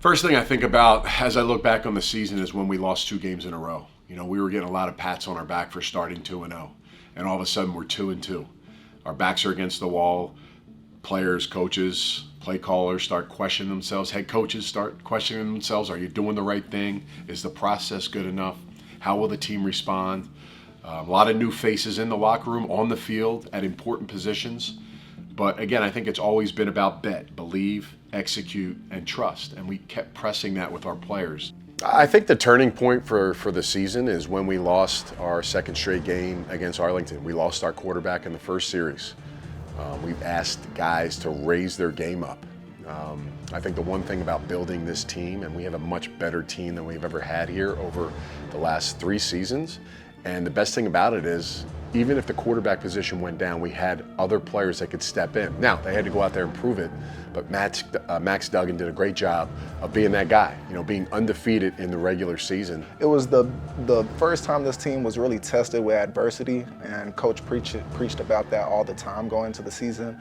First thing I think about as I look back on the season is when we lost 2 games in a row. You know, we were getting a lot of pats on our back for starting 2-0, and all of a sudden we're 2-2. Our backs are against the wall. Players, coaches, play callers start questioning themselves. Head coaches start questioning themselves. Are you doing the right thing? Is the process good enough? How will the team respond? A lot of new faces in the locker room, on the field, at important positions. But again, I think it's always been about believe, execute, and trust. And we kept pressing that with our players. I think the turning point for the season is when we lost our second straight game against Arlington. We lost our quarterback in the first series. We've asked guys to raise their game up. I think the one thing about building this team, and we have a much better team than we've ever had here over the last 3 seasons, and the best thing about it is, even if the quarterback position went down, we had other players that could step in. Now, they had to go out there and prove it, but Max Duggan did a great job of being that guy, you know, being undefeated in the regular season. It was the first time this team was really tested with adversity, and Coach preached about that all the time going into the season.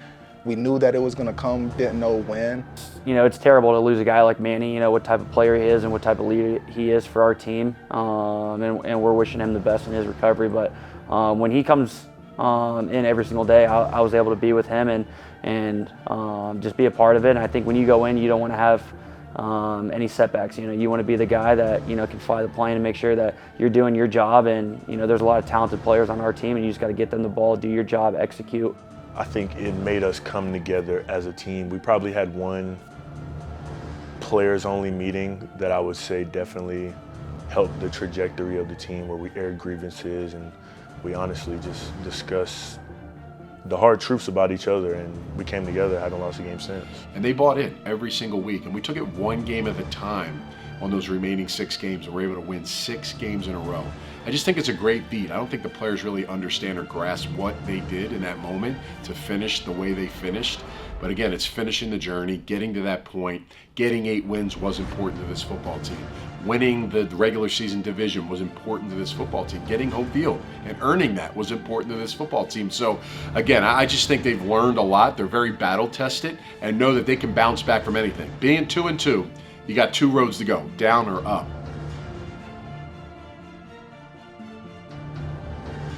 We knew that it was going to come, didn't know when. You know, it's terrible to lose a guy like Manny, you know, what type of player he is and what type of leader he is for our team. And we're wishing him the best in his recovery. But when he comes in every single day, I was able to be with him and just be a part of it. And I think when you go in, you don't want to have any setbacks. You know, you want to be the guy that, you know, can fly the plane and make sure that you're doing your job. And, you know, there's a lot of talented players on our team, and you just got to get them the ball, do your job, execute. I think it made us come together as a team. We probably had one players-only meeting that I would say definitely helped the trajectory of the team, where we aired grievances and we honestly just discussed the hard truths about each other, and we came together, haven't lost a game since. And they bought in every single week, and we took it 1 game at a time on those remaining 6 games, and we're able to win 6 games in a row. I just think it's a great beat. I don't think the players really understand or grasp what they did in that moment to finish the way they finished. But again, it's finishing the journey, getting to that point. Getting 8 wins was important to this football team. Winning the regular season division was important to this football team. Getting home field and earning that was important to this football team. So again, I just think they've learned a lot. They're very battle tested and know that they can bounce back from anything. Being 2-2, you got 2 roads to go, down or up.